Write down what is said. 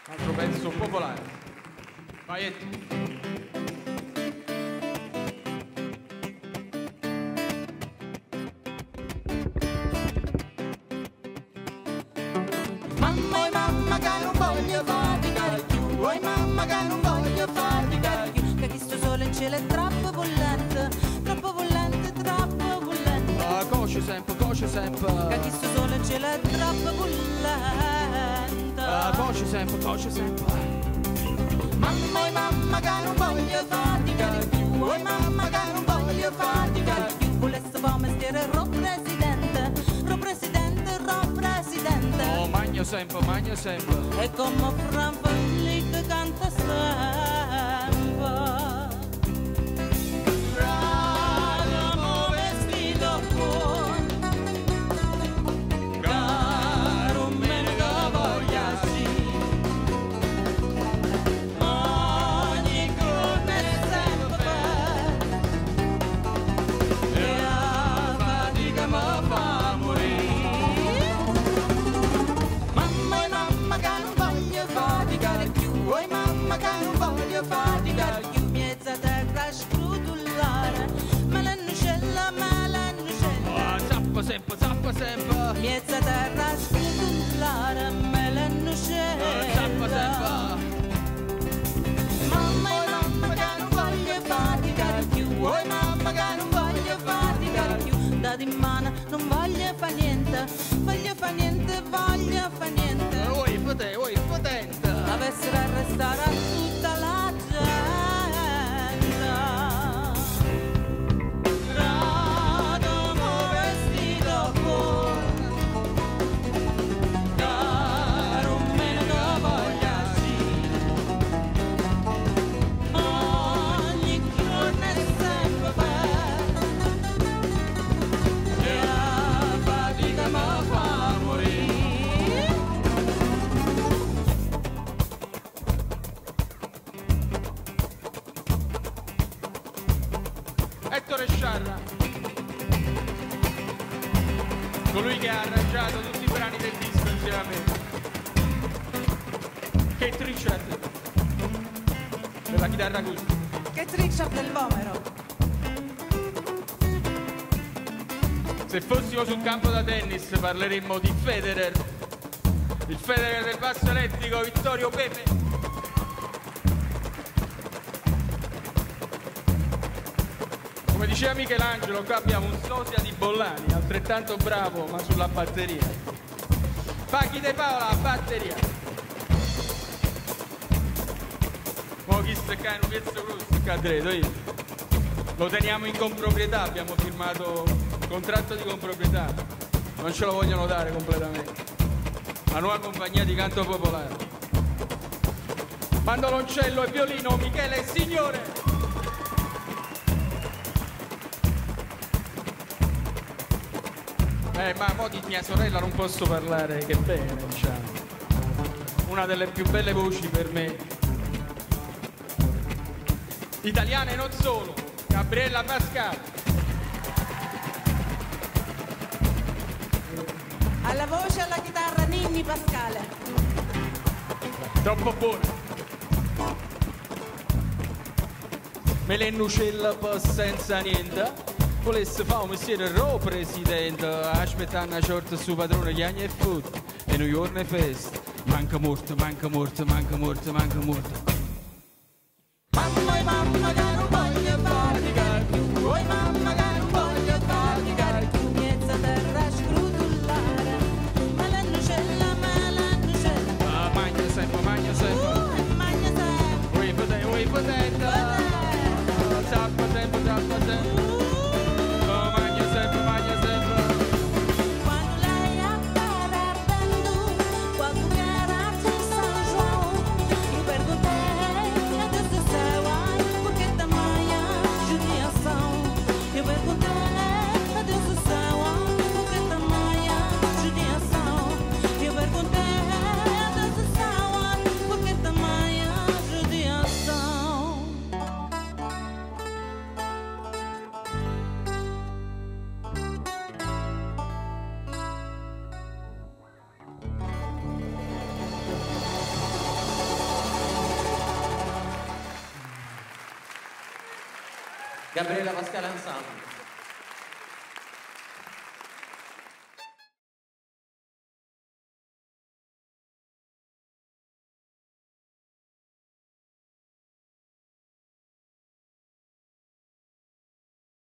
altro pezzo popolare. Vai Etti. Mamma e mamma che non voglio faticare più, oi mamma che non voglio faticare più, che questo sole in cielo è troppo bollente, troppo bollente, troppo bollente. Coce sempre, che questo sole in cielo è troppo bollente. coce sempre. Mamma e mamma che non voglio faticare più, oi mamma che non voglio faticare più, volesse fare mestiere ro presidente, ro presidente, ro presidente. Oh, magno sempre. E come Franfelli che canta sempre. Radamo vestito buon, caro meno che voglia sì. Ogni giorno è sempre e la fatica mi fa morire. Mamma e mamma che non voglio faticare più, oi mamma che non voglio faticare più, mezza terra scrutullare, me l'annucella, Zappa sempre. mezza terra scrutullare, me l'annucella. Zappa sempre. Mamma e mamma che non voglio faticare più, oi mamma che non voglio faticare più, da di mano non voglio fa niente, voglio fa niente. Oi, potente. Avessero arrestare a tutta la gente. Radamo vestito buono, caro meno che voglia sì. Ogni giorno è sempre bello e la fatica mi fa morire. Ettore Sciarra, colui che ha arrangiato tutti i brani del disco insieme a me. Kate Richard per la chitarra acustica. Che Richard del Vomero. Se fossimo sul campo da tennis parleremmo di Federer, il Federer del basso elettrico Vittorio Pepe. Come diceva Michelangelo, qua abbiamo un sosia di Bollani, altrettanto bravo ma sulla batteria. Paghi De Paola, batteria. Mo chi sta qua in un pezzo grosso, cadreto io. Lo teniamo in comproprietà, abbiamo firmato un contratto di comproprietà. Non ce lo vogliono dare completamente. La nuova compagnia di canto popolare. Mandoloncello e violino, Michele Signore. Ma mo di mia sorella non posso parlare che bene, diciamo. Una delle più belle voci per me. Italiana e non solo, Gabriella Pascal. Alla voce e alla chitarra Ninni Pascale. Troppo buona. Me l'ennucella poi senza niente. Volesse fare un mestiere ro presidente, aspettando una sorta su padrone gli anni e foot, e New York è festa, manca morto. Mamma e mamma che non voglio faticare più, oi mamma che non voglio faticare più, mezza terra scrutullare, me l'annucella. Magna sempre. Magna sempre. Oi potente. Zappa sempre. Magna sempre. Quando lei appare ardendo, quando era de São João, eu perguntei a Deus do céu, ai, por que tamanha judiação? Eu perguntei a Deus do céu, ai, por que tamanha judiação? Eu perguntei a Deus do céu, ai, por que tamanha judiação? Gabriella Pascale Ensemble.